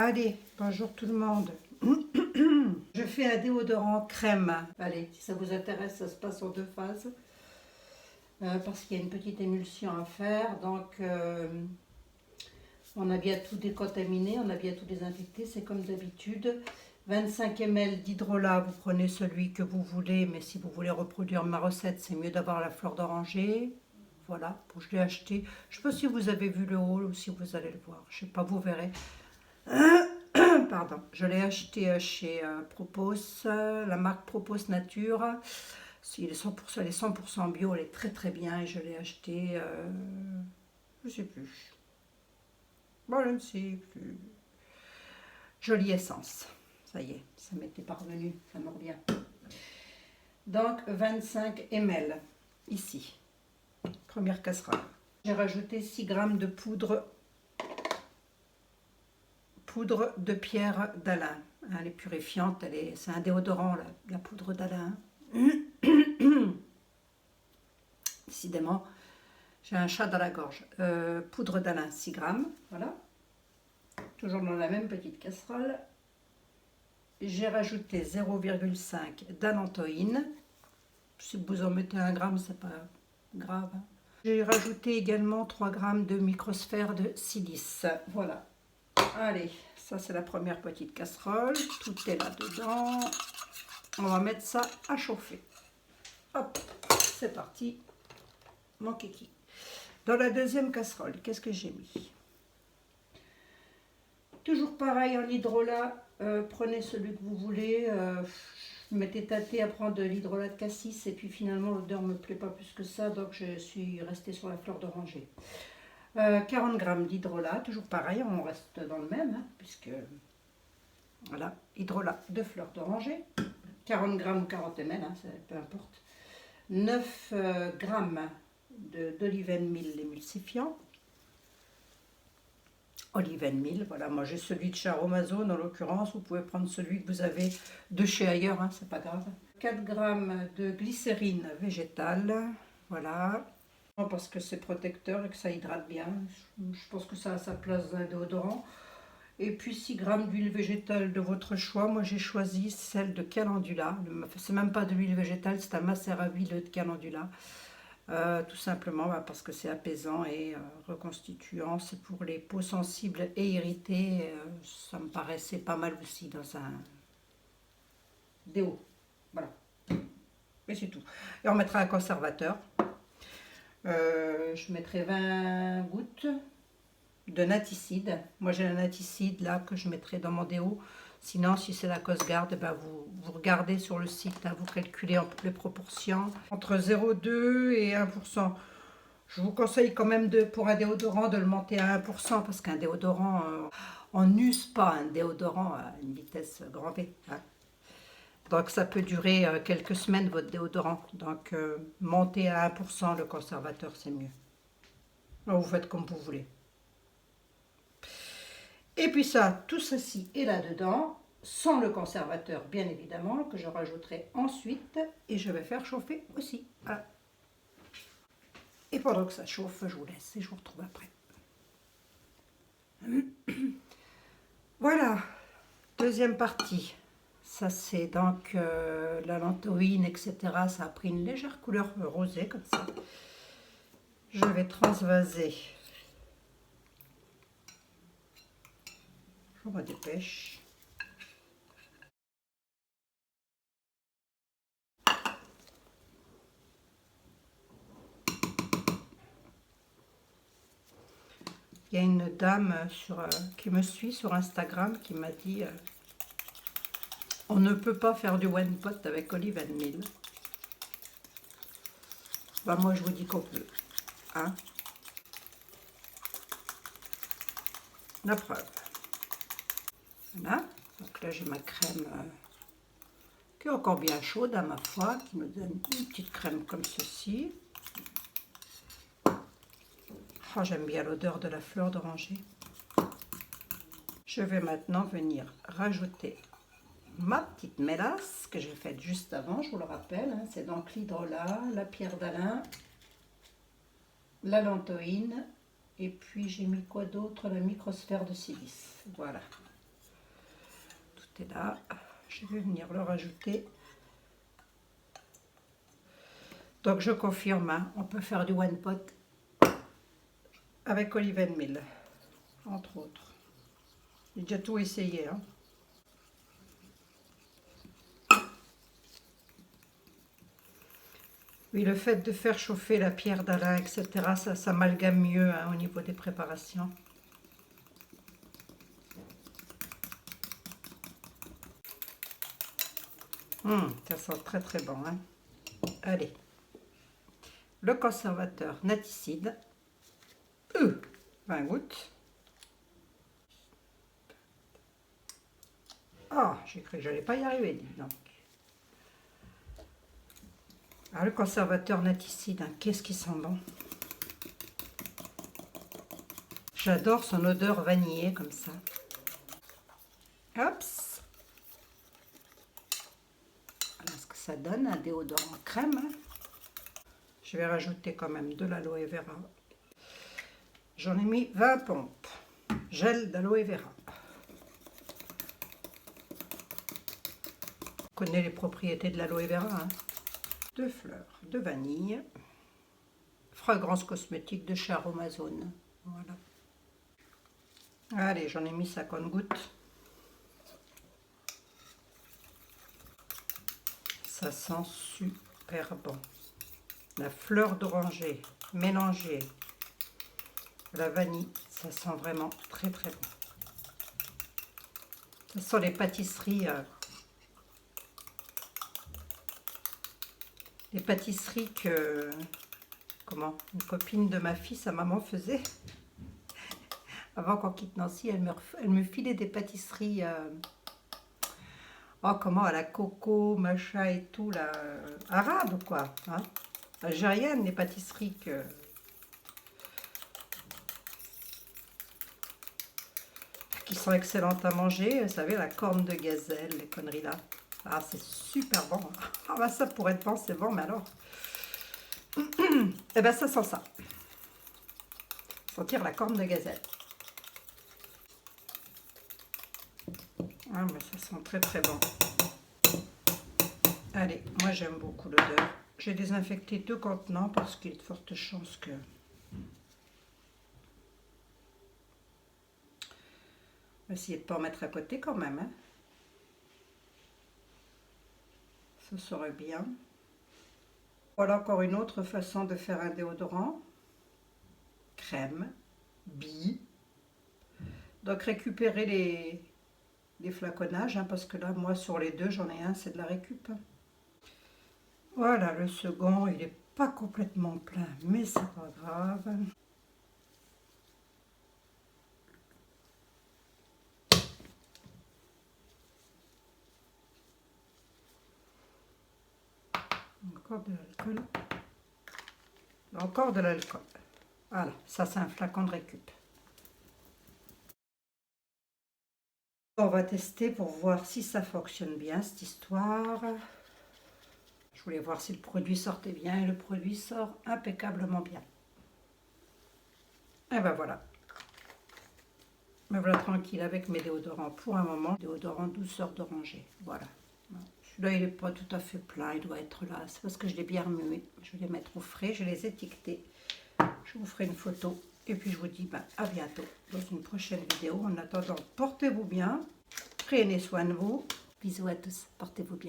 Allez, bonjour tout le monde. Je fais un déodorant crème. Allez, si ça vous intéresse, ça se passe en 2 phases. Parce qu'il y a une petite émulsion à faire. Donc, on a bien tout décontaminé, on a bien tout désinfecté. C'est comme d'habitude. 25 ml d'hydrolat, vous prenez celui que vous voulez. Mais si vous voulez reproduire ma recette, c'est mieux d'avoir la fleur d'oranger. Voilà, je l'ai acheté. Je ne sais pas si vous avez vu le haul ou si vous allez le voir. Je ne sais pas, vous verrez. Pardon, je l'ai acheté chez Propos, la marque Propos Nature. Il est 100%, elle est 100% bio, elle est très très bien et je l'ai acheté, je ne sais plus. Bon, je ne sais plus. Jolie essence. Ça y est, ça m'était parvenu, ça me revient. Donc 25 ml ici. Première casserole. J'ai rajouté 6 g de poudre de pierre d'Alain. Elle est purifiante, c'est un déodorant, la poudre d'Alain. Décidément, j'ai un chat dans la gorge. Poudre d'Alain, 6 g. Voilà. Toujours dans la même petite casserole. J'ai rajouté 0,5 d'alantoïne. Si vous en mettez 1 gramme, c'est pas grave. J'ai rajouté également 3 g de microsphère de silice. Voilà. Allez, ça c'est la première petite casserole. Tout est là-dedans. On va mettre ça à chauffer. Hop, c'est parti. Mon kiki. Dans la deuxième casserole, qu'est-ce que j'ai mis? Toujours pareil en hydrolat. Prenez celui que vous voulez. Je m'étais tâtée à prendre de l'hydrolat de cassis et puis finalement l'odeur ne me plaît pas plus que ça, donc je suis restée sur la fleur d'oranger. 40 g d'hydrolat, toujours pareil, on reste dans le même, hein, puisque voilà, hydrolat de fleur d'oranger, 40 g ou 40 ml, hein, peu importe. 9 g d'oliven meal émulsifiant. Oliven meal, voilà, moi j'ai celui de chez Aromazone en l'occurrence, vous pouvez prendre celui que vous avez de chez ailleurs, hein, c'est pas grave. 4 g de glycérine végétale, voilà. Parce que c'est protecteur et que ça hydrate bien. Je pense que ça a sa place dans un déodorant. Et puis 6 g d'huile végétale de votre choix. Moi j'ai choisi celle de calendula. C'est même pas de l'huile végétale, c'est un macérat à huile de calendula. Tout simplement parce que c'est apaisant et reconstituant. C'est pour les peaux sensibles et irritées. Ça me paraissait pas mal aussi dans un déo. Voilà. Et c'est tout. Et on mettra un conservateur. Je mettrai 20 gouttes de naticide. Moi j'ai un naticide là que je mettrai dans mon déo. Sinon si c'est la Cosgarde, ben vous regardez sur le site, hein, vous calculez les proportions. Entre 0,2 et 1%. Je vous conseille quand même pour un déodorant de le monter à 1% parce qu'un déodorant, on n'use pas un déodorant à une vitesse grand V. Hein. Donc ça peut durer quelques semaines votre déodorant. Donc monter à 1% le conservateur, c'est mieux. Alors, vous faites comme vous voulez. Et puis ça, tout ceci est là-dedans, sans le conservateur bien évidemment, que je rajouterai ensuite. Et je vais faire chauffer aussi. Voilà. Et pendant que ça chauffe, je vous laisse et je vous retrouve après. Voilà, deuxième partie. Ça c'est donc la lantoïne, etc. Ça a pris une légère couleur rosée comme ça. Je vais transvaser. Je me dépêche. Il y a une dame qui me suit sur Instagram qui m'a dit on ne peut pas faire du one pot avec olive meal. Bah moi je vous dis qu'on peut. Hein, la preuve. Voilà. Donc là j'ai ma crème qui est encore bien chaude à ma foi, qui me donne une petite crème comme ceci. Oh, j'aime bien l'odeur de la fleur d'oranger. Je vais maintenant venir rajouter ma petite mélasse que j'ai faite juste avant, je vous le rappelle. Hein, c'est donc l'hydrolat, la pierre d'Alain, la lantoïne, et puis j'ai mis quoi d'autre? La microsphère de silice. Voilà. rajouter là. Je vais venir le rajouter. Donc je confirme, hein, on peut faire du one pot avec olive and meal, entre autres. J'ai déjà tout essayé. Hein. Oui, le fait de faire chauffer la pierre d'Alain, etc., ça s'amalgame mieux hein, au niveau des préparations. Ça sent très très bon. Hein. Allez. Le conservateur naticide. 20 gouttes. Ah, j'ai cru que je n'allais pas y arriver, dis donc. Ah, le conservateur naticide, hein, qu'est-ce qui sent bon. J'adore son odeur vanillée comme ça. Hop. Voilà ce que ça donne, un déodorant crème. Hein. Je vais rajouter quand même de l'aloe vera. J'en ai mis 20 pompes. Gel d'aloe vera. Vous connaissez les propriétés de l'aloe vera. Hein. 2 fleurs de vanille. Fragrance cosmétique de chez Aromazone. Voilà. Allez, j'en ai mis 50 gouttes. Ça sent super bon. La fleur d'oranger mélangée à la vanille, ça sent vraiment très très bon. Ce sont les pâtisseries, que une copine de ma fille, sa maman faisait. Avant qu'on quitte Nancy, elle me filait des pâtisseries à la coco, machin et tout, là, arabe quoi, hein, algérienne, les pâtisseries qui sont excellentes à manger, vous savez, la corne de gazelle, les conneries là. Ah, c'est super bon. Ah bah ça pourrait être bon, c'est bon, mais alors. Eh ben ça sent ça. Sentir la corne de gazelle. Ah, mais ça sent très très bon. Allez, moi j'aime beaucoup l'odeur. J'ai désinfecté 2 contenants parce qu'il y a de fortes chances que... On va essayer de ne pas en mettre à côté quand même. Hein. Ça serait bien. Voilà encore une autre façon de faire un déodorant. Crème, billes. Donc récupérer les flaconnages, hein, parce que là, moi, sur les 2, j'en ai un, c'est de la récup. Voilà, le second, il n'est pas complètement plein, mais c'est pas grave. Encore de l'alcool. Encore de l'alcool. Voilà, ça c'est un flacon de récup. On va tester pour voir si ça fonctionne bien, cette histoire. Je voulais voir si le produit sortait bien et le produit sort impeccablement bien. Et ben voilà. Me voilà tranquille avec mes déodorants pour un moment. Déodorant douceur d'oranger. Voilà. Celui-là, il n'est pas tout à fait plein, il doit être là. C'est parce que je l'ai bien remué. Je vais les mettre au frais, je vais les étiqueter. Je vous ferai une photo. Et puis je vous dis à bientôt dans une prochaine vidéo. En attendant, portez-vous bien. Prenez soin de vous. Bisous à tous. Portez-vous bien.